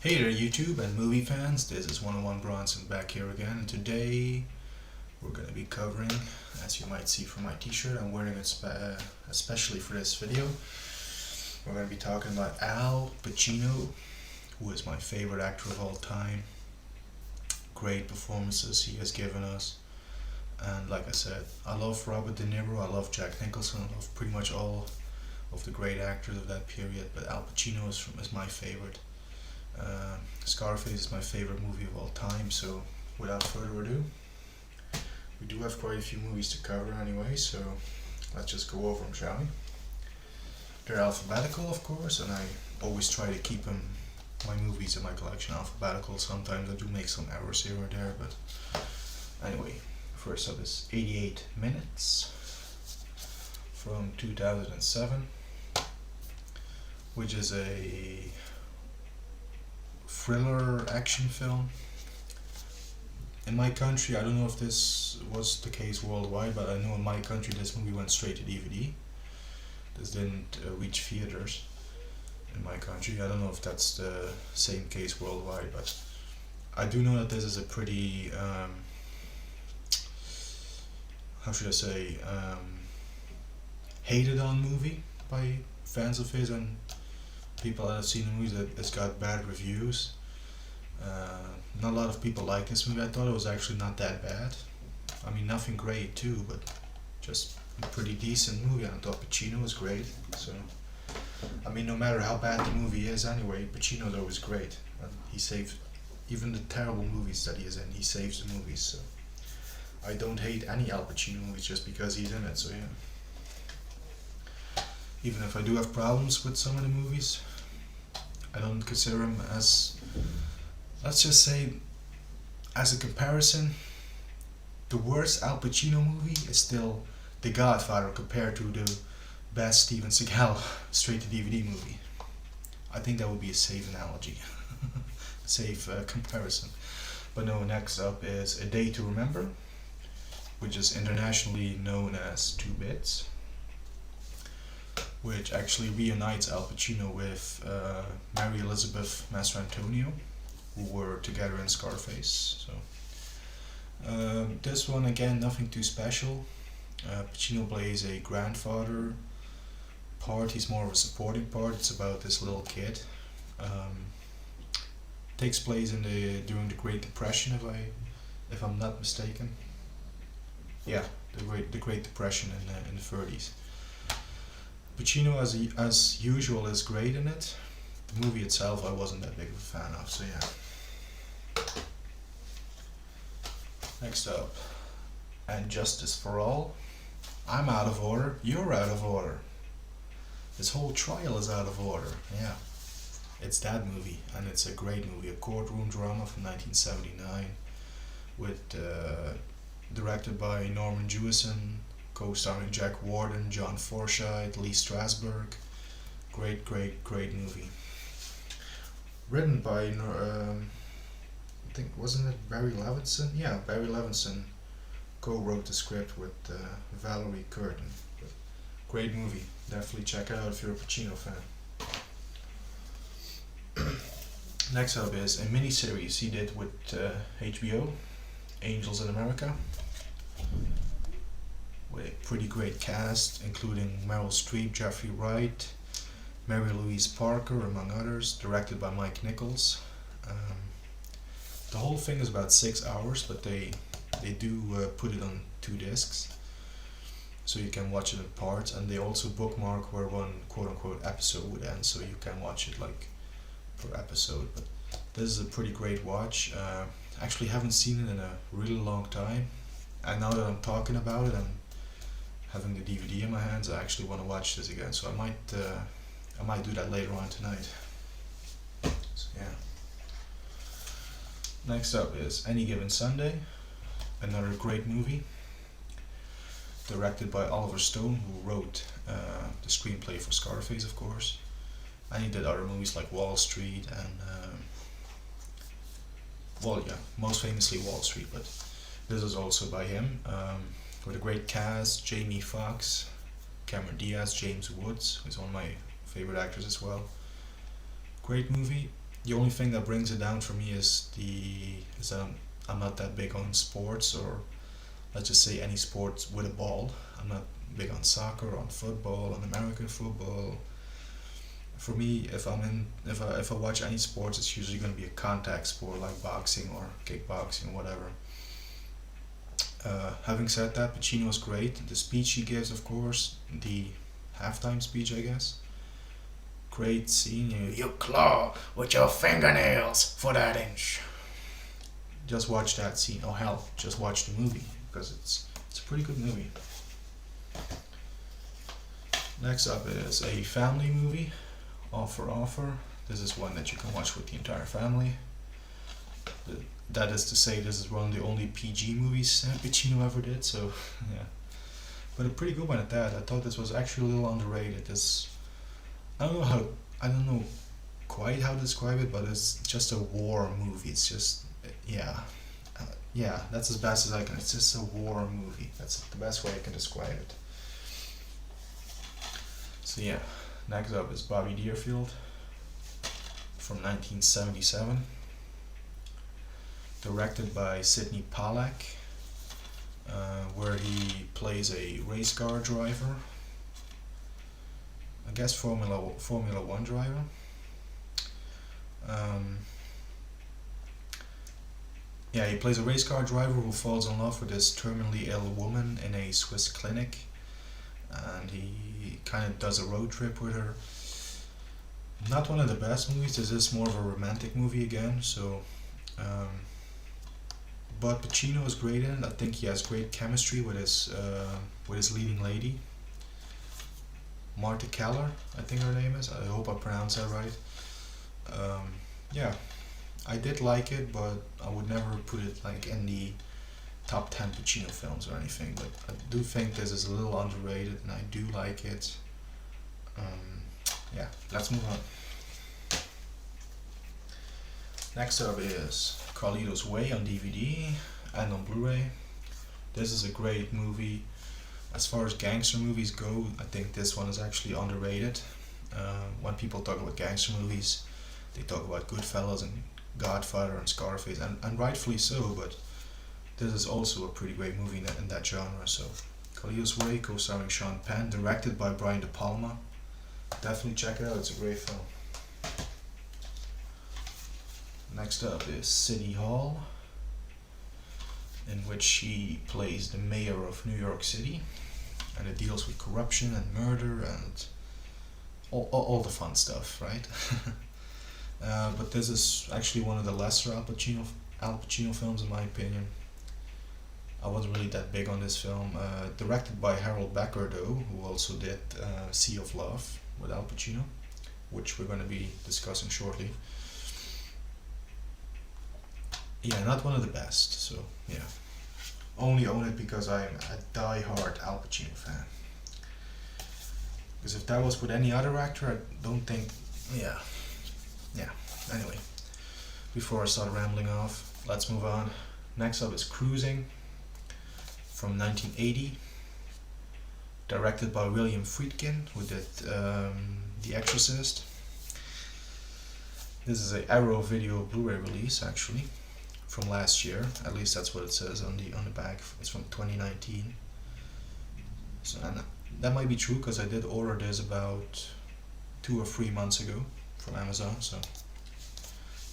Hey there YouTube and movie fans, this is 101 Bronson back here again, and today we're going to be covering, as you might see from my t-shirt, I'm wearing it especially for this video. We're going to be talking about Al Pacino, who is my favorite actor of all time. Great performances he has given us, and like I said, I love Robert De Niro, I love Jack Nicholson, I love pretty much all of the great actors of that period, but Al Pacino is my favorite. Scarface is my favorite movie of all time, so without further ado, we do have quite a few movies to cover anyway, so let's just go over them, shall we? They're alphabetical, of course, and I always try to keep my movies in my collection alphabetical. Sometimes I do make some errors here or there, but anyway, first up is 88 Minutes from 2007, which is a thriller action film. In my country, I don't know if this was the case worldwide, but I know in my country this movie went straight to DVD. This didn't reach theaters in my country. I don't know if that's the same case worldwide, but I do know that this is a pretty, how should I say, hated on movie by fans of his and people that have seen the movie. That it's got bad reviews. Not a lot of people like this movie. I thought it was actually not that bad. I mean, nothing great too, but just a pretty decent movie. And I thought Pacino was great. So, I mean, no matter how bad the movie is anyway, Pacino's always great. And he saves, even the terrible movies that he is in, he saves the movies. So, I don't hate any Al Pacino movies just because he's in it, so yeah. Even if I do have problems with some of the movies, I don't consider him as, let's just say, as a comparison, the worst Al Pacino movie is still The Godfather compared to the best Steven Seagal straight to DVD movie. I think that would be a safe analogy, safe comparison. But no, next up is A Day to Remember, which is internationally known as Two Bits, which actually reunites Al Pacino with Mary Elizabeth Mastrantonio, who were together in Scarface. So this one, again, nothing too special. Pacino plays a grandfather part. He's more of a supporting part. It's about this little kid. Takes place during the Great Depression, if I'm not mistaken. Yeah, the Great Depression in the 30s. Pacino, as usual, is great in it. The movie itself I wasn't that big of a fan of, so yeah. Next up, And Justice for All. I'm out of order, you're out of order. This whole trial is out of order, yeah. It's that movie, and it's a great movie, a courtroom drama from 1979, with directed by Norman Jewison, co-starring Jack Warden, John Forsythe, Lee Strasberg. Great movie. Written by, I think, wasn't it Barry Levinson? Yeah, Barry Levinson co-wrote the script with Valerie Curtin. Great movie. Definitely check it out if you're a Pacino fan. Next up is a miniseries he did with HBO, Angels in America, with a pretty great cast, including Meryl Streep, Jeffrey Wright, Mary Louise Parker, among others, directed by Mike Nichols. The whole thing is about 6 hours, but they do put it on 2 discs, so you can watch it in parts, and they also bookmark where one quote-unquote episode would end, so you can watch it like per episode. But this is a pretty great watch. Actually haven't seen it in a really long time, and now that I'm talking about it, I'm having the DVD in my hands, I actually want to watch this again, so I might do that later on tonight. So yeah. Next up is Any Given Sunday, another great movie, directed by Oliver Stone, who wrote the screenplay for Scarface, of course, and he did other movies like Wall Street and most famously Wall Street, but this is also by him, with a great cast: Jamie Foxx, Cameron Diaz, James Woods, who's one of my favorite actors as well. Great movie. The only thing that brings it down for me is that I'm not that big on sports, or let's just say any sports with a ball. I'm not big on soccer, on football, on American football. For me, if I watch any sports, it's usually going to be a contact sport like boxing or kickboxing, whatever. Having said that, Pacino is great. The speech he gives, of course, the halftime speech, I guess. Great scene. You claw with your fingernails for that inch. Just watch that scene. Oh hell, just watch the movie, because it's a pretty good movie. Next up is a family movie, Offer. This is one that you can watch with the entire family. That is to say, this is one of the only PG movies Pacino ever did, so yeah. But a pretty good one at that. I thought this was actually a little underrated. I don't know quite how to describe it, but it's just a war movie. It's just, yeah, that's as best as I can. It's just a war movie. That's the best way I can describe it. So yeah, next up is Bobby Deerfield from 1977, directed by Sidney Pollack, where he plays a race car driver. I guess Formula One driver. Yeah, he plays a race car driver who falls in love with this terminally ill woman in a Swiss clinic, and he kind of does a road trip with her. Not one of the best movies. This is more of a romantic movie again. So, but Pacino is great in it. I think he has great chemistry with his leading lady. Marta Keller, I think her name is. I hope I pronounced that right. Yeah, I did like it, but I would never put it like in the top 10 Pacino films or anything. But I do think this is a little underrated, and I do like it. Yeah, let's move on. Next up is Carlitos Way on DVD and on Blu-ray. This is a great movie. As far as gangster movies go, I think this one is actually underrated. When people talk about gangster movies, they talk about Goodfellas and Godfather and Scarface, and rightfully so, but this is also a pretty great movie in that genre. So, Carlitos Way, co-starring Sean Penn, directed by Brian De Palma. Definitely check it out, it's a great film. Next up is City Hall, in which he plays the mayor of New York City, and it deals with corruption and murder and all the fun stuff, right? But this is actually one of the lesser Al Pacino films in my opinion. I wasn't really that big on this film. Directed by Harold Becker though, who also did Sea of Love with Al Pacino, which we're going to be discussing shortly. Yeah, not one of the best, so yeah. Only own it because I'm a die-hard Al Pacino fan. Because if that was with any other actor, I don't think, yeah. Anyway, before I start rambling off, let's move on. Next up is Cruising from 1980, directed by William Friedkin, who did The Exorcist. This is a Arrow Video Blu-ray release, actually, from last year. At least that's what it says on the back. It's from 2019. So, and that might be true because I did order this about 2 or 3 months ago from Amazon. So,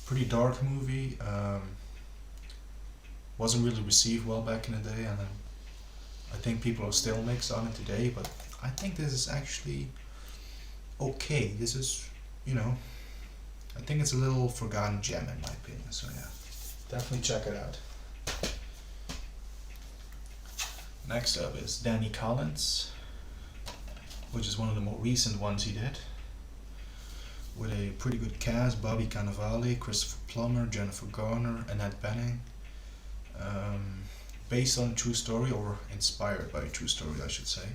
pretty dark movie. Wasn't really received well back in the day, and I think people are still mixed on it today. But I think this is actually okay. This is, I think it's a little forgotten gem in my opinion. So yeah. Definitely check it out. Next up is Danny Collins, which is one of the more recent ones he did, with a pretty good cast: Bobby Cannavale, Christopher Plummer, Jennifer Garner, Annette Bening. Based on a true story, or inspired by a true story I should say,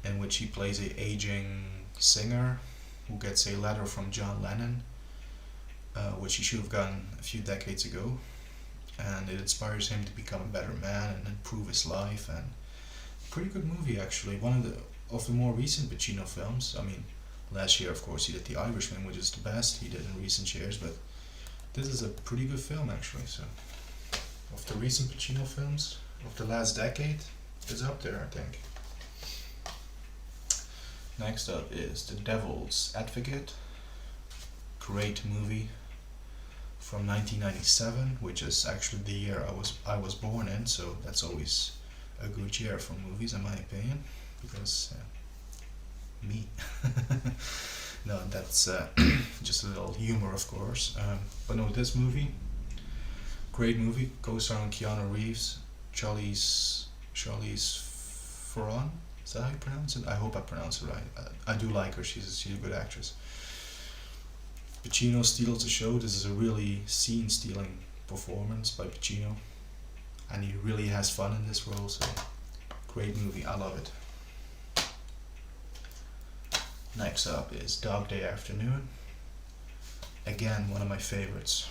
in which he plays a aging singer who gets a letter from John Lennon, which he should have gotten a few decades ago, and it inspires him to become a better man and improve his life. And pretty good movie actually, one of the more recent Pacino films. I mean, Last year, of course, he did The Irishman, which is the best he did in recent years, but this is a pretty good film actually. So, of the recent Pacino films of the last decade, it's up there, I think. Next up is The Devil's Advocate. Great movie from 1997, which is actually the year I was born in, so that's always a good year for movies in my opinion, because me. No, that's just a little humor, of course. But no, this movie, great movie, co-starring Keanu Reeves, Charlize Theron. Is that how you pronounce it? I hope I pronounce it right. I do like her. She's a good actress. Pacino steals the show. This is a really scene-stealing performance by Pacino, and he really has fun in this role. So, great movie. I love it. Next up is Dog Day Afternoon. Again, one of my favorites.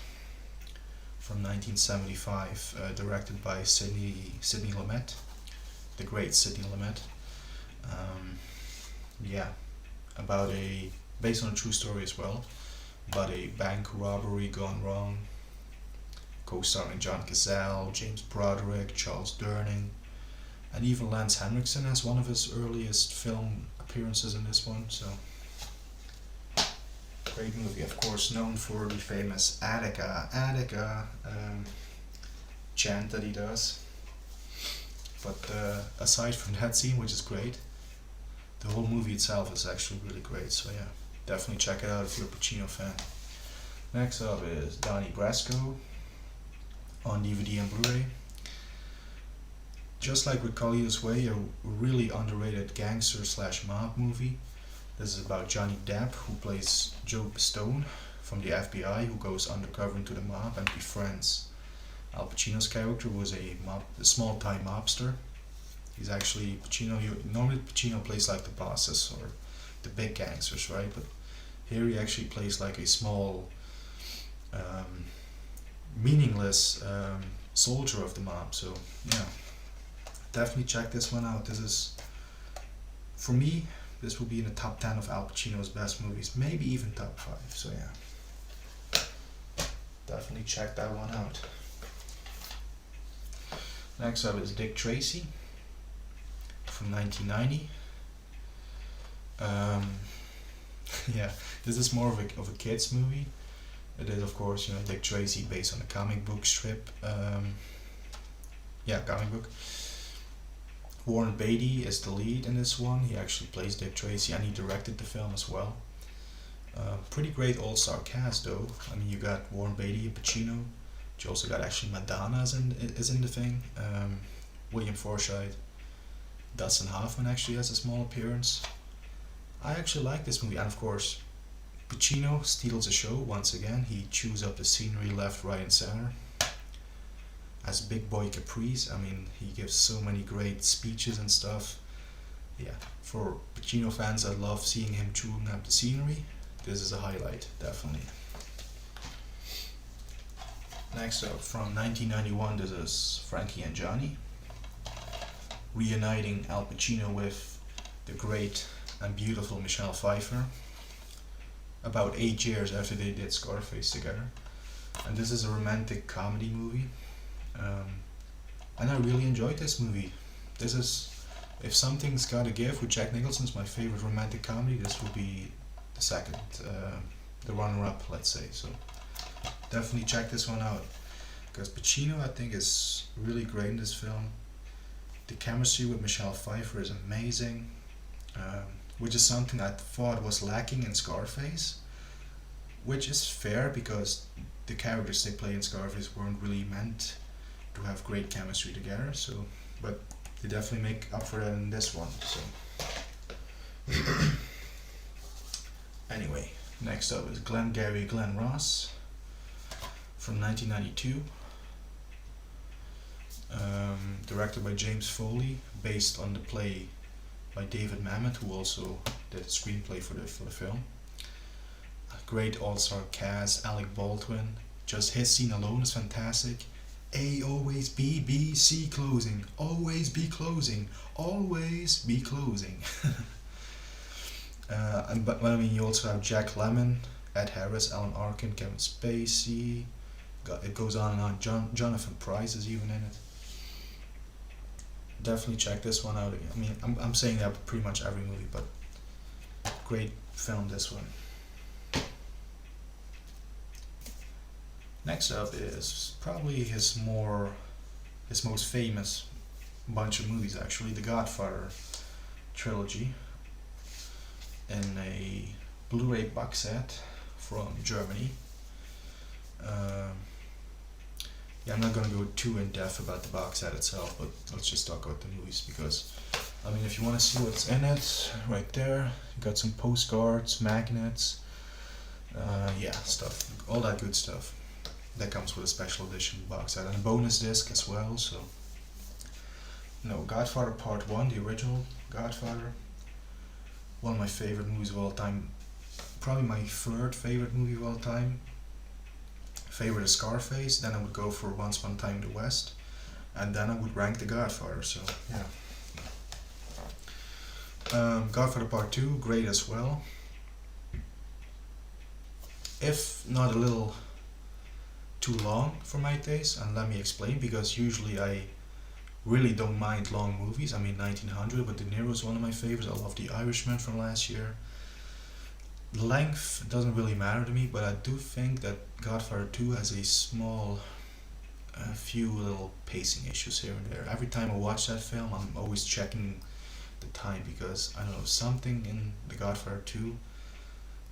From 1975, directed by Sidney Lumet, the great Sidney Lumet. Yeah, based on a true story as well, about a bank robbery gone wrong. Co-starring John Cazale, James Broderick, Charles Durning, and even Lance Henriksen has one of his earliest film appearances in this one. So, great movie, of course, known for the famous Attica chant that he does. But aside from that scene, which is great, the whole movie itself is actually really great. So yeah, definitely check it out if you're a Pacino fan. Next up is Donnie Brasco on DVD and Blu-ray. Just like with Carlitos Way, a really underrated gangster/mob movie. This is about Johnny Depp, who plays Joe Pistone from the FBI, who goes undercover into the mob and befriends Al Pacino's character, who was a small-time mobster. He's actually normally Pacino plays like the bosses or the big gangsters, right? But here he actually plays like a small, meaningless soldier of the mob. So yeah, definitely check this one out. This is, for me, this will be in the top 10 of Al Pacino's best movies, maybe even top 5. So yeah, definitely check that one out. Next up is Dick Tracy from 1990. Yeah, this is more of a kids movie. It is, of course, Dick Tracy based on a comic book strip. Comic book. Warren Beatty is the lead in this one. He actually plays Dick Tracy, and he directed the film as well. Pretty great all-star cast though. I mean, you got Warren Beatty, Pacino. You also got actually Madonna is in the thing. William Forsythe. Dustin Hoffman actually has a small appearance. I actually like this movie, and of course, Pacino steals the show once again. He chews up the scenery left, right, and center. As Big Boy Caprice, I mean, he gives so many great speeches and stuff. Yeah, for Pacino fans that love seeing him chewing up the scenery, this is a highlight, definitely. Next up, from 1991, this is Frankie and Johnny, reuniting Al Pacino with the great and beautiful Michelle Pfeiffer, about 8 years after they did Scarface together. And this is a romantic comedy movie, and I really enjoyed this movie. This is, if something's gotta give with Jack Nicholson's my favorite romantic comedy, this will be the second, the runner-up, let's say. So definitely check this one out, because Pacino, I think, is really great in this film. The chemistry with Michelle Pfeiffer is amazing, which is something I thought was lacking in Scarface, which is fair because the characters they play in Scarface weren't really meant to have great chemistry together. So, but they definitely make up for that in this one. So, anyway, next up is Glen Ross from 1992. Directed by James Foley, based on the play by David Mamet, who also did the screenplay for the film. A great all-star cast. Alec Baldwin, just his scene alone is fantastic. A always B C closing, always be closing, always be closing. But I mean, you also have Jack Lemmon, Ed Harris, Alan Arkin, Kevin Spacey. It goes on and on. Jonathan Pryce is even in it. Definitely check this one out. I mean, I'm saying that with pretty much every movie, but great film, this one. Next up is probably his most famous bunch of movies, actually, the Godfather Trilogy, in a Blu-ray box set from Germany. Yeah, I'm not going to go too in depth about the box set itself, but let's just talk about the movies, because I mean, if you want to see what's in it, right there, you got some postcards, magnets, yeah, stuff, all that good stuff that comes with a special edition box set, and a bonus disc as well. So, Godfather Part 1, the original Godfather, one of my favorite movies of all time, probably my third favorite movie of all time. Favorite is Scarface, then I would go for Once Upon a Time in the West, and then I would rank The Godfather, so yeah. Godfather Part 2, great as well. If not a little too long for my taste, and let me explain, because usually I really don't mind long movies. I mean, 1900 with De Niro is one of my favorites. I love The Irishman from last year. Length doesn't really matter to me, but I do think that Godfather 2 has a few little pacing issues here and there. Every time I watch that film, I'm always checking the time, because I don't know, something in The Godfather 2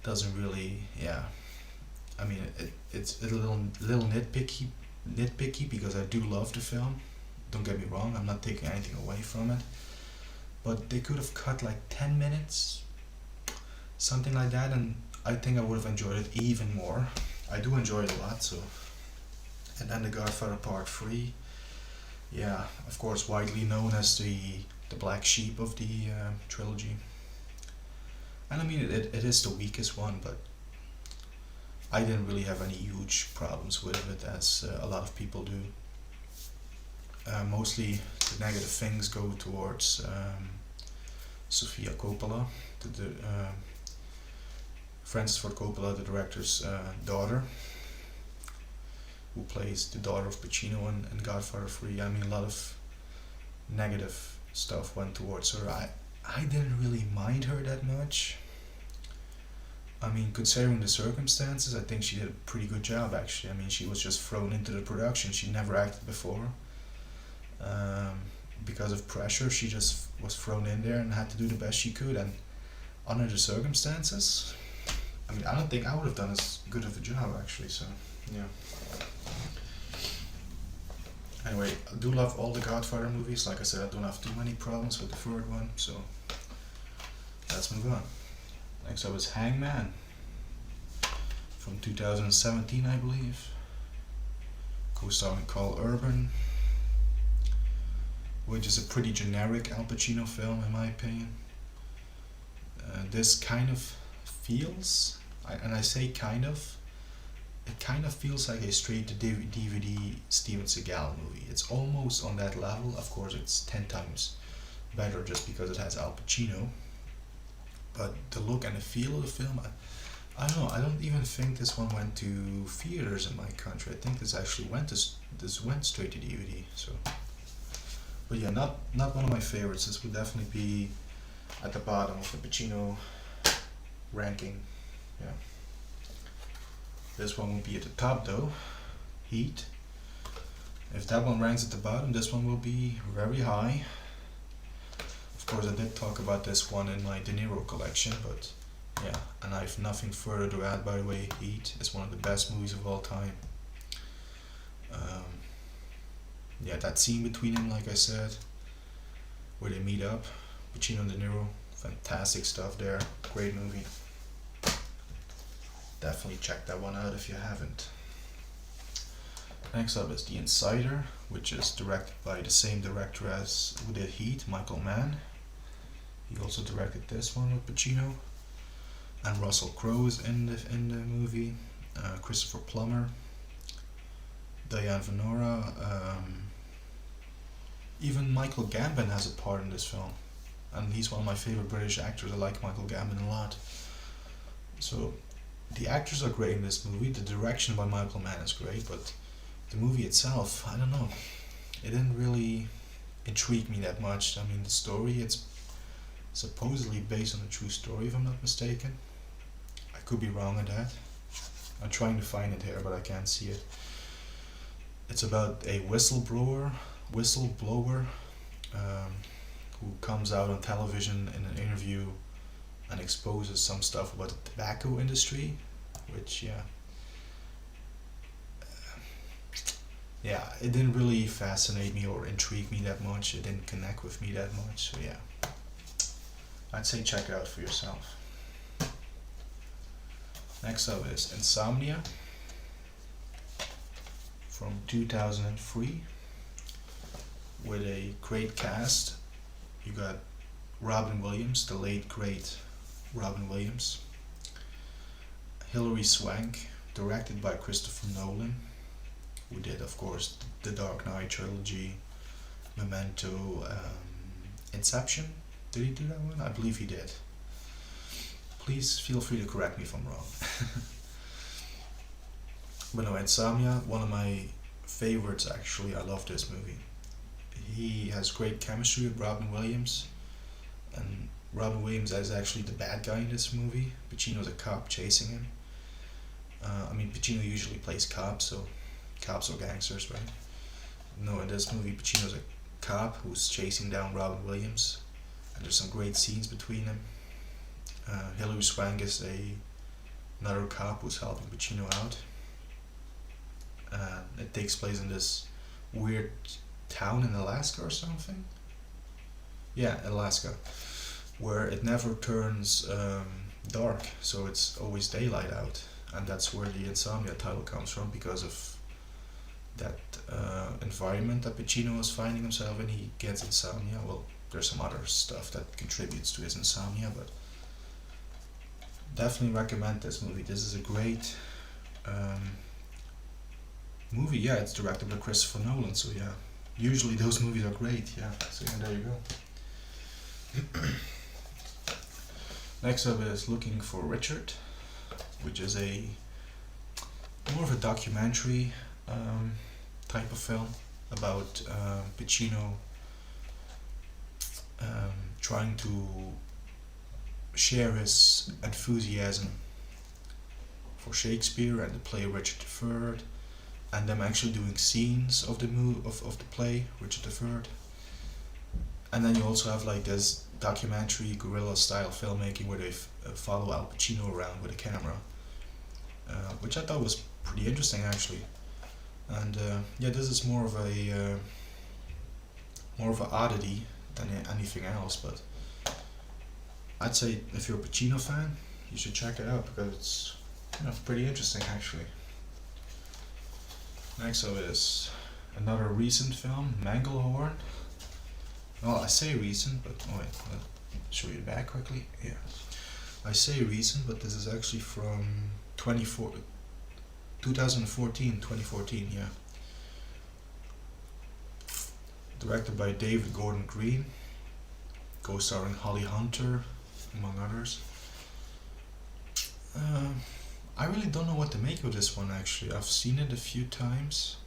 doesn't really, yeah. I mean, it's a little nitpicky, because I do love the film. Don't get me wrong, I'm not taking anything away from it, but they could have cut like 10 minutes, something like that, and I think I would have enjoyed it even more. I do enjoy it a lot, so. And then The Godfather Part 3, yeah, of course, widely known as the black sheep of the trilogy. And I mean, it is the weakest one, but I didn't really have any huge problems with it, as a lot of people do. Mostly the negative things go towards Sofia Coppola, Francis Ford Coppola, the director's daughter, who plays the daughter of Pacino in Godfather 3. I mean, a lot of negative stuff went towards her. I didn't really mind her that much. I mean, considering the circumstances, I think she did a pretty good job, actually. I mean, she was just thrown into the production. She never acted before. Because of pressure, she just was thrown in there and had to do the best she could. And under the circumstances, I mean, I don't think I would have done as good of a job, actually. So, yeah. Anyway, I do love all the Godfather movies. Like I said, I don't have too many problems with the third one. So, let's move on. Next up is Hangman, from 2017, I believe. Co-starring Carl Urban, which is a pretty generic Al Pacino film, in my opinion. This kind of feels, and I say kind of, it kind of feels like a straight-to-DVD Steven Seagal movie. It's almost on that level. Of course, it's 10 times better just because it has Al Pacino. But the look and the feel of the film, I don't know. I don't even think this one went to theaters in my country. I think this actually went straight to DVD. So, but yeah, not one of my favorites. This would definitely be at the bottom of the Pacino ranking. Yeah. This one will be at the top though. Heat. If that one ranks at the bottom, this one will be very high. Of course, I did talk about this one in my De Niro collection, but yeah, and I have nothing further to add. By the way, Heat is one of the best movies of all time. Yeah, that scene between them, like I said, where they meet up, Pacino and De Niro, fantastic stuff there. Great movie. Definitely check that one out if you haven't. Next up is The Insider, which is directed by the same director as who did Heat, Michael Mann. He also directed this one with Pacino, and Russell Crowe is in the movie. Christopher Plummer, Diane Venora, even Michael Gambon has a part in this film. and he's one of my favorite British actors. I like Michael Gambon a lot. So the actors are great in this movie. The direction by Michael Mann is great, but the movie itself, I don't know, it didn't really intrigue me that much. I mean, the story, it's supposedly based on a true story, if I'm not mistaken. I could be wrong on that. I'm trying to find it here, but I can't see it. It's about a whistleblower who comes out on television in an interview and exposes some stuff about the tobacco industry, which it didn't really fascinate me or intrigue me that much. It didn't connect with me that much. So yeah, I'd say check it out for yourself. Next up is Insomnia from 2003 with a great cast. You got Robin Williams, the late great Robin Williams, Hilary Swank, directed by Christopher Nolan, who did, of course, the Dark Knight trilogy, Memento, Inception. Did he do that one? I believe he did. Please feel free to correct me if I'm wrong. But no, Insomnia, one of my favorites actually. I love this movie. He has great chemistry with Robin Williams, and Robin Williams is actually the bad guy in this movie. Pacino's a cop chasing him. I mean, Pacino usually plays cops or gangsters, right? No, in this movie, Pacino's a cop who's chasing down Robin Williams, and there's some great scenes between them. Hilary Swank is another cop who's helping Pacino out. It takes place in this weird town in Alaska or something. Yeah, Alaska, where it never turns dark, so it's always daylight out, and that's where the Insomnia title comes from, because of that environment that Pacino is finding himself in. He gets insomnia. Well, there's some other stuff that contributes to his insomnia, but definitely recommend this movie. This is a great movie. Yeah, it's directed by Christopher Nolan, so yeah, usually those movies are great. Yeah, so yeah, there you go. Next up is Looking for Richard, which is a more of a documentary type of film about Pacino trying to share his enthusiasm for Shakespeare and the play Richard III, and them actually doing scenes of the of the play Richard III. And then you also have like this documentary guerrilla style filmmaking where they follow Al Pacino around with a camera, which I thought was pretty interesting actually. And yeah, this is more of a oddity than anything else, but I'd say if you're a Pacino fan, you should check it out because it's pretty interesting actually. Next up is another recent film, Manglehorn. Well, I say recent, but oh wait, I'll show you the back quickly. Yeah, I say recent, but this is actually from 2014, yeah. Directed by David Gordon Green, co-starring Holly Hunter, among others. I really don't know what to make of this one actually. I've seen it a few times.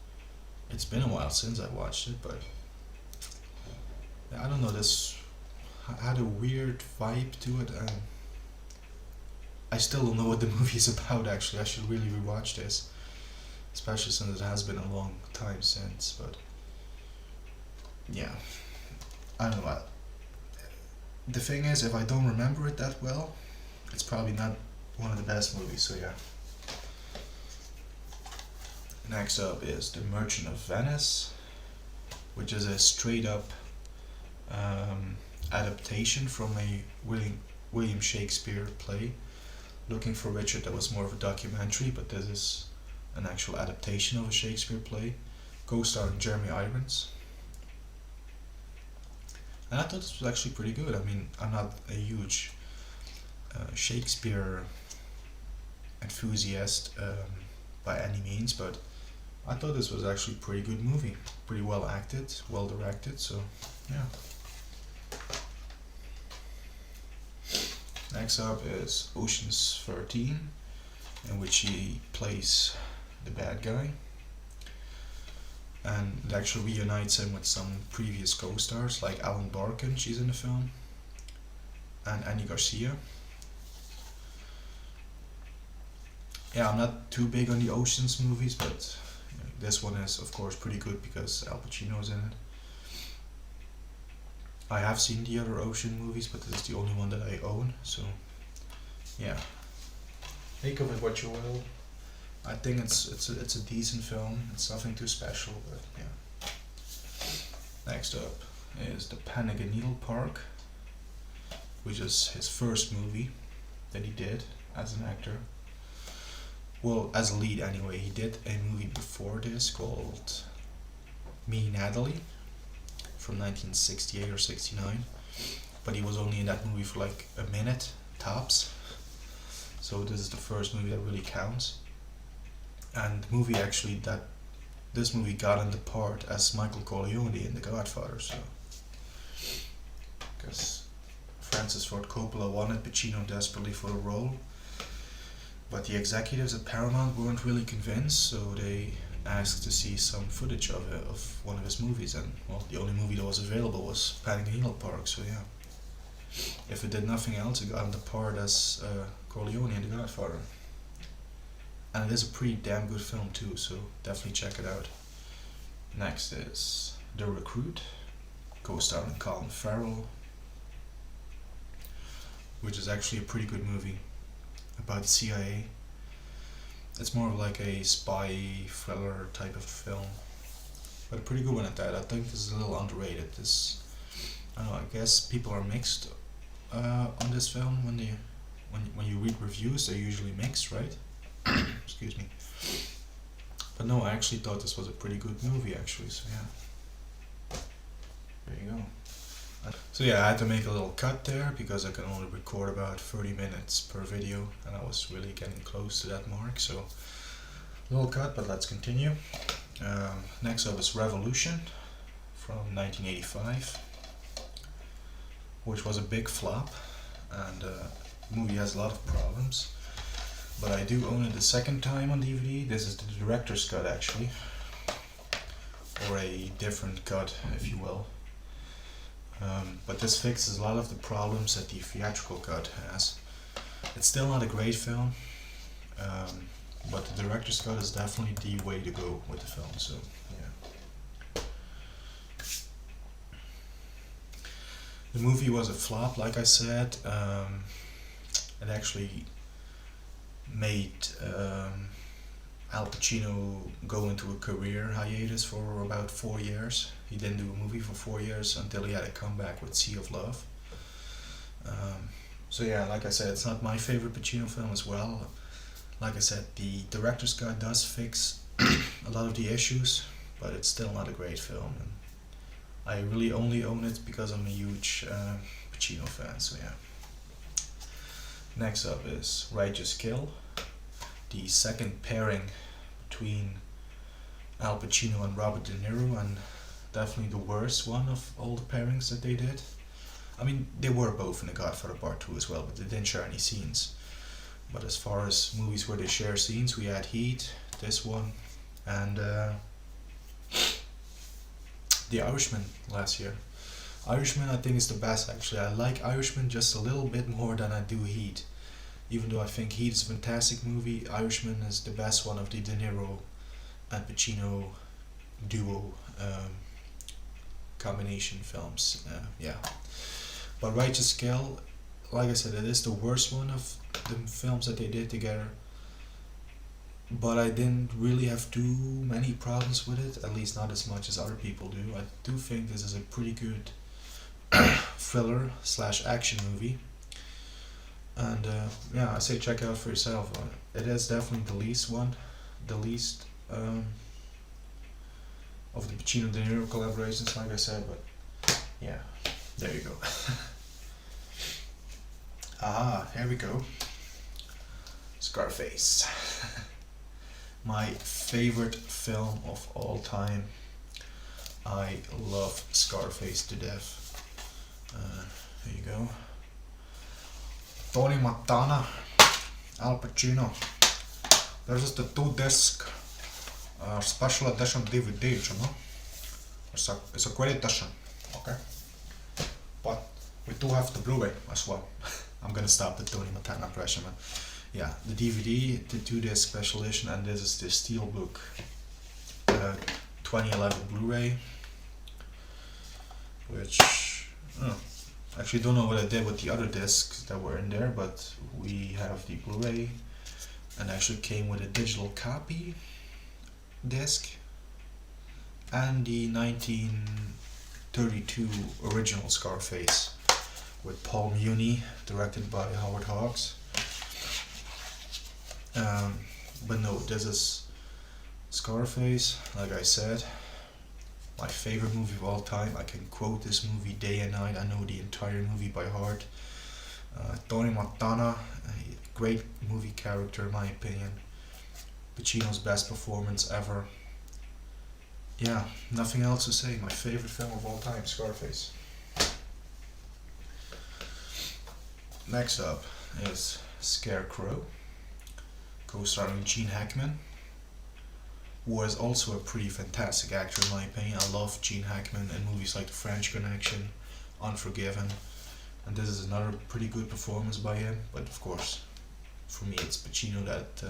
It's been a while since I watched it, but I don't know, this had a weird vibe to it. I still don't know what the movie is about actually. I should really rewatch this, especially since it has been a long time since, but yeah, I don't know. The thing is, if I don't remember it that well, it's probably not one of the best movies, so yeah. Next up is The Merchant of Venice, which is a straight up adaptation from a William Shakespeare play. Looking for Richard, that was more of a documentary, but this is an actual adaptation of a Shakespeare play, co-starring Jeremy Irons. And I thought this was actually pretty good. I mean, I'm not a huge Shakespeare enthusiast by any means, but I thought this was actually a pretty good movie. Pretty well acted, well directed, so yeah. Next up is Ocean's 13, in which he plays the bad guy, and it actually reunites him with some previous co-stars like Alan Barkin, she's in the film, and Andy Garcia. Yeah, I'm not too big on the Ocean's movies, but this one is of course pretty good because Al Pacino's in it. I have seen the other Ocean movies, but this is the only one that I own, so yeah. Make of it what you will. I think it's a decent film. It's nothing too special, but yeah. Next up is The Panic in Needle Park, which is his first movie that he did as an actor. Well, as a lead anyway. He did a movie before this called Me, Natalie, from 1968 or 69, but he was only in that movie for like a minute tops, so this is the first movie that really counts. And the movie actually, this movie got him the part as Michael Corleone in The Godfather, so because Francis Ford Coppola wanted Pacino desperately for the role, but the executives at Paramount weren't really convinced, so they asked to see some footage of one of his movies, and well, the only movie that was available was Panic in Needle Park, so yeah. If it did nothing else, it got him the part as Corleone in The Godfather. And it is a pretty damn good film too, so definitely check it out. Next is The Recruit, co-starring Colin Farrell, which is actually a pretty good movie about the CIA. It's more of like a spy thriller type of film, but a pretty good one at that. I think this is a little underrated. I don't know, I guess people are mixed on this film. When you read reviews, they're usually mixed, right? Excuse me. But no, I actually thought this was a pretty good movie actually, so yeah. There you go. So yeah, I had to make a little cut there because I can only record about 30 minutes per video, and I was really getting close to that mark, so a little cut, but let's continue. Next up is Revolution from 1985, which was a big flop, and the movie has a lot of problems, but I do own it the second time on DVD. This is the director's cut actually, or a different cut if you will. But this fixes a lot of the problems that the theatrical cut has. It's still not a great film, but the director's cut is definitely the way to go with the film, so yeah. The movie was a flop, like I said. It actually made Al Pacino go into a career hiatus for about 4 years. He didn't do a movie for 4 years until he had a comeback with Sea of Love. So yeah, like I said, it's not my favorite Pacino film as well. Like I said, the director's cut does fix a lot of the issues, but it's still not a great film. And I really only own it because I'm a huge Pacino fan, so yeah. Next up is Righteous Kill, the second pairing between Al Pacino and Robert De Niro, and definitely the worst one of all the pairings that they did. I mean, they were both in The Godfather Part 2 as well, but they didn't share any scenes. But as far as movies where they share scenes, we had Heat, this one, and The Irishman last year. Irishman I think is the best actually. I like Irishman just a little bit more than I do Heat. Even though I think Heat is a fantastic movie, Irishman is the best one of the De Niro and Pacino duo combination films. Yeah. But Righteous Kill, like I said, it is the worst one of the films that they did together. But I didn't really have too many problems with it, at least not as much as other people do. I do think this is a pretty good thriller / action movie. And yeah, I say check it out for yourself. It is definitely the least of the Pacino De Niro collaborations, like I said, but yeah, there you go. Here we go. Scarface. My favorite film of all time. I love Scarface to death. There you go. Tony Montana, Al Pacino. This is the 2-disc special edition DVD, you know. It's a great edition, okay? But we do have the Blu-ray as well. I'm gonna stop the Tony Montana impression, man. Yeah, the DVD, the 2-disc special edition, and this is the Steelbook 2011 Blu-ray, which actually don't know what I did with the other discs that were in there, but we have the Blu-ray, and actually came with a digital copy disc and the 1932 original Scarface with Paul Muni, directed by Howard Hawks. But no, this is Scarface, like I said, my favorite movie of all time. I can quote this movie day and night. I know the entire movie by heart. Tony Montana, a great movie character in my opinion. Pacino's best performance ever. Yeah, nothing else to say. My favorite film of all time, Scarface. Next up is Scarecrow, co-starring Gene Hackman, who is also a pretty fantastic actor in my opinion. I love Gene Hackman in movies like The French Connection, Unforgiven, and this is another pretty good performance by him. But of course, for me it's Pacino that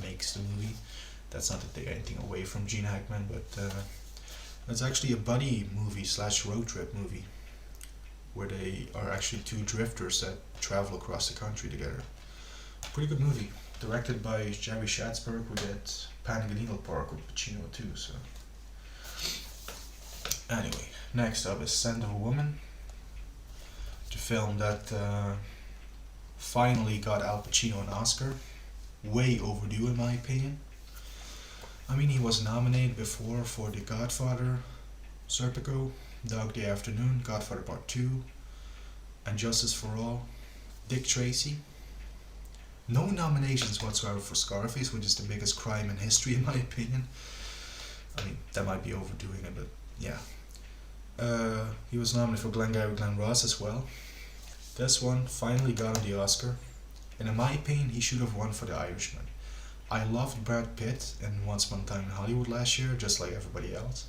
makes the movie. That's not to take anything away from Gene Hackman, but it's actually a buddy movie slash road trip movie, where they are actually two drifters that travel across the country together. Pretty good movie. Directed by Jerry Schatzberg, who did Panic at Needle Park with Pacino too. So anyway, next up is Scent of a Woman, the film that finally got Al Pacino an Oscar. Way overdue in my opinion. I mean, he was nominated before for The Godfather, Serpico, Dog Day Afternoon, Godfather Part II, and Justice for All, Dick Tracy. No nominations whatsoever for Scarface, which is the biggest crime in history in my opinion. I mean, that might be overdoing it, but yeah. He was nominated for Glen Ross as well. This one finally got him the Oscar, and in my opinion he should have won for The Irishman. I loved Brad Pitt in Once Upon a Time in Hollywood last year, just like everybody else.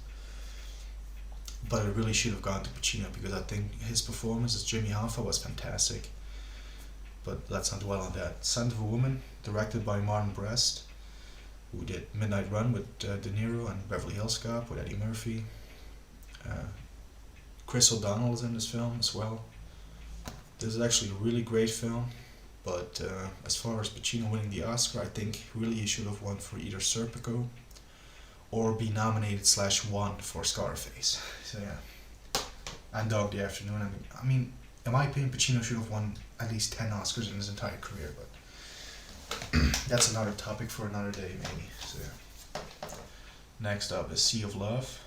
But it really should have gone to Pacino, because I think his performance as Jimmy Hoffa was fantastic. But let's not dwell on that. Scent of a Woman, directed by Martin Brest, who did Midnight Run with De Niro, and Beverly Hills Cop with Eddie Murphy. Chris O'Donnell is in this film as well. This is actually a really great film, but as far as Pacino winning the Oscar, I think really he should have won for either Serpico or be nominated / won for Scarface. So yeah. And Dog Day Afternoon. I mean, in my opinion, Pacino should have won at least 10 Oscars in his entire career, but that's another topic for another day maybe. So yeah. Next up is Sea of Love.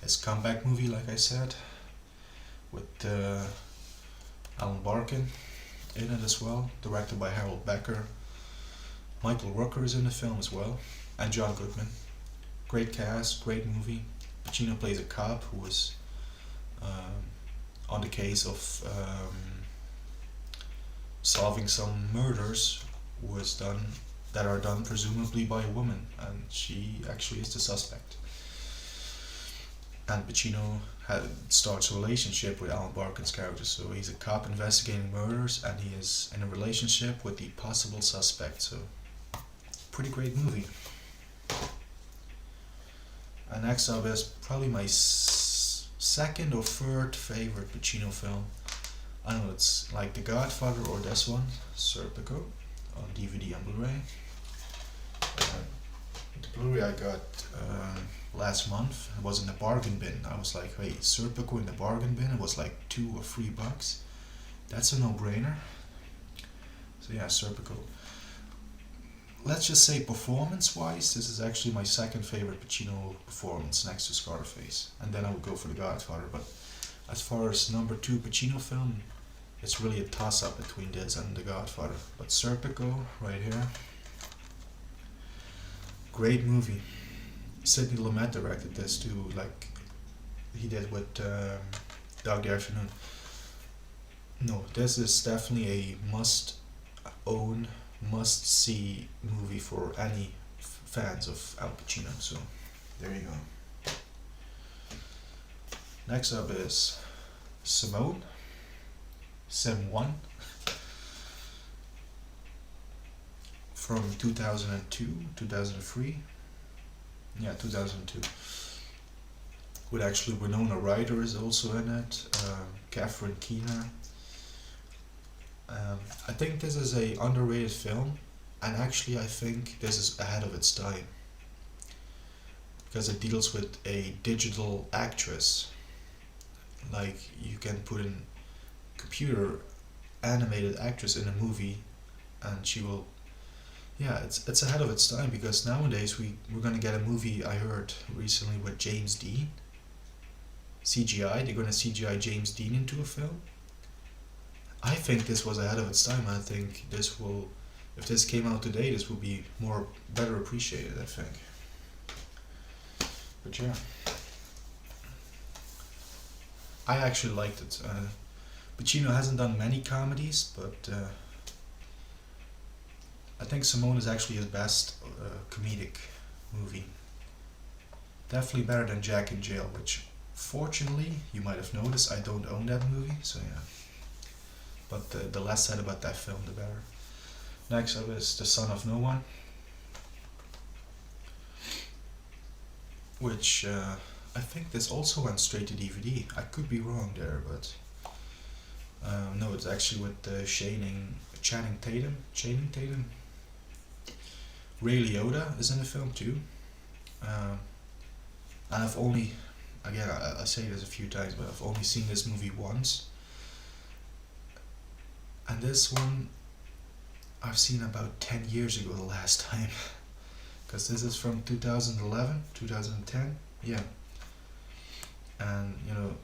His comeback movie, like I said, with Alan Barkin in it as well, directed by Harold Becker. Michael Rooker is in the film as well, and John Goodman. Great cast, great movie. Pacino plays a cop who is on the case of solving some murders that are done presumably by a woman, and she actually is the suspect. And Pacino starts a relationship with Alan Barkin's character, so he's a cop investigating murders, and he is in a relationship with the possible suspect. So, pretty great movie. And next up is probably my second or third favorite Pacino film. I don't know, it's like The Godfather or this one, Serpico, on DVD and Blu-ray. The Blu-ray I got last month. It was in the bargain bin. I was like, wait, Serpico in the bargain bin? It was like $2 or $3. That's a no-brainer. So yeah, Serpico. Let's just say performance-wise, this is actually my second favorite Pacino performance next to Scarface. And then I would go for The Godfather. But as far as number 2 Pacino film, it's really a toss-up between this and The Godfather. But Serpico, right here. Great movie. Sidney Lumet directed this too, like he did with Dog Day Afternoon. No, this is definitely a must-own, must-see movie for any fans of Al Pacino. So there you go. Next up is Simone, Sim 1, from 2002, 2003. Yeah, 2002. With actually Winona Ryder is also in it, Catherine Keener. I think this is a underrated film, and actually I think this is ahead of its time because it deals with a digital actress. Like you can put in computer animated actress in a movie, and she will. Yeah, it's ahead of its time because nowadays we're gonna get a movie I heard recently with James Dean. CGI, they're gonna CGI James Dean into a film. I think this was ahead of its time. I think this will, if this came out today, this will be better appreciated, I think. But yeah, I actually liked it. Pacino hasn't done many comedies, but I think Simone is actually his best comedic movie. Definitely better than Jack in Jail, which fortunately you might have noticed I don't own that movie, so yeah. But the less said about that film, the better. Next up is The Son of No One, which I think this also went straight to DVD. I could be wrong there, but no, it's actually with Channing Tatum. Ray Liotta is in the film too. And I've only, again, I say this a few times, but I've only seen this movie once. And this one I've seen about 10 years ago the last time. Because this is from 2011, 2010, yeah. And you know,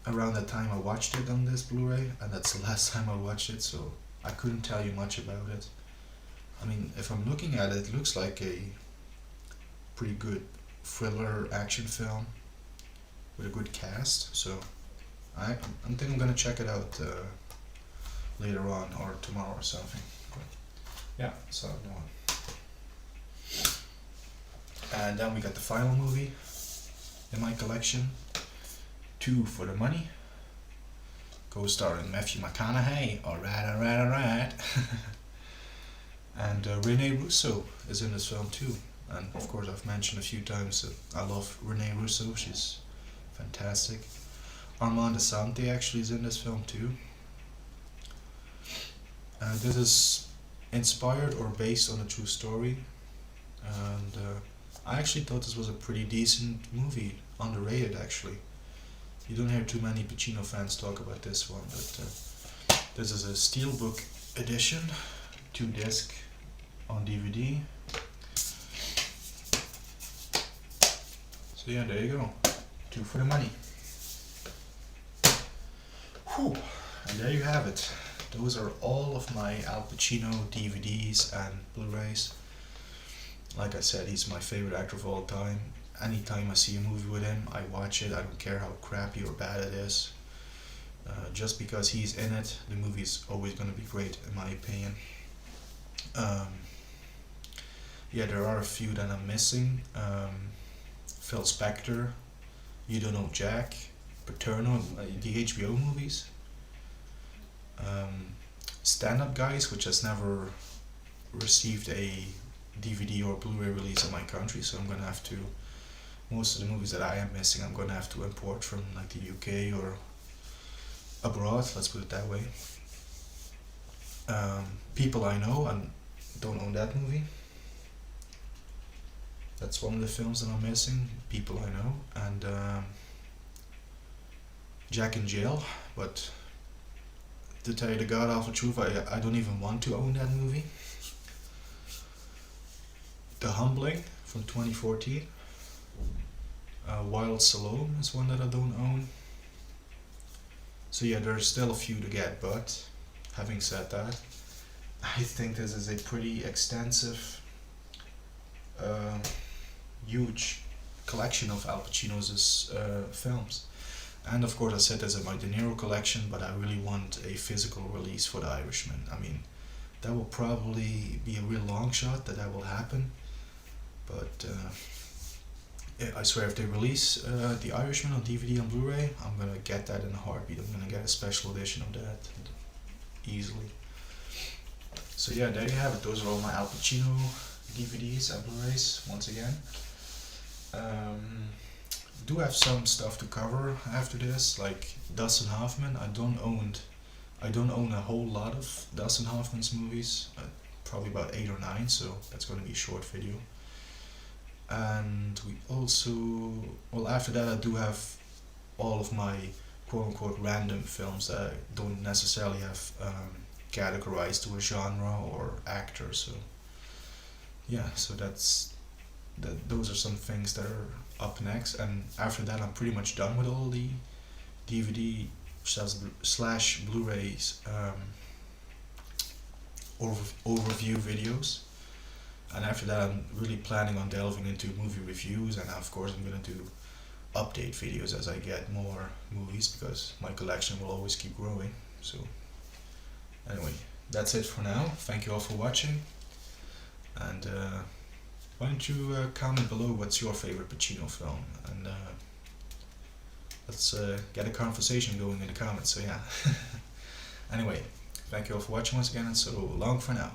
around that time I watched it on this Blu-ray, and that's the last time I watched it, so I couldn't tell you much about it. I mean, if I'm looking at it, it looks like a pretty good thriller action film with a good cast, so I think I'm gonna check it out later on or tomorrow or something. But yeah, so no. And then we got the final movie in my collection, Two for the Money, co-starring Matthew McConaughey. Alright. And Rene Russo is in this film too. And of course I've mentioned a few times that I love Rene Russo, she's fantastic. Armand Assante actually is in this film too. This is inspired or based on a true story, and I actually thought this was a pretty decent movie, underrated actually. You don't hear too many Pacino fans talk about this one, but this is a steelbook edition, 2-disc on DVD. So yeah, there you go, Two for the Money. Whew. And there you have it. Those are all of my Al Pacino DVDs and Blu-rays. Like I said, he's my favorite actor of all time. Anytime I see a movie with him, I watch it. I don't care how crappy or bad it is. Just because he's in it, the movie's always going to be great, in my opinion. Yeah, there are a few that I'm missing. Phil Spector, You Don't Know Jack, Paterno, the HBO movies. Stand Up Guys, which has never received a DVD or Blu-ray release in my country, so I'm gonna have to, most of the movies that I am missing, I'm gonna have to import from like the UK or abroad, let's put it that way. People I Know, I don't own that movie. That's one of the films that I'm missing, People I Know, and Jack in Jail, but to tell you the god awful truth, I don't even want to own that movie. The Humbling from 2014. Wild Salome is one that I don't own. So yeah, there's still a few to get, but having said that, I think this is a pretty extensive, huge collection of Al Pacino's films. And of course I said this in my De Niro collection, but I really want a physical release for The Irishman. I mean, that will probably be a real long shot that will happen, but I swear if they release The Irishman on DVD and Blu-ray, I'm gonna get that in a heartbeat. I'm gonna get a special edition of that easily. So yeah, there you have it. Those are all my Al Pacino DVDs and Blu-rays once again. Do have some stuff to cover after this, like Dustin Hoffman. I don't own a whole lot of Dustin Hoffman's movies, probably about 8 or 9, so that's going to be a short video. And we also, well, after that I do have all of my quote-unquote random films that I don't necessarily have categorized to a genre or actor. So yeah, so those are some things that are up next, and after that I'm pretty much done with all the DVD slash Blu-rays overview videos. And after that I'm really planning on delving into movie reviews, and of course I'm going to do update videos as I get more movies, because my collection will always keep growing. So anyway, that's it for now. Thank you all for watching, and why don't you comment below what's your favorite Pacino film, and let's get a conversation going in the comments. So yeah. Anyway, thank you all for watching once again, and so long for now.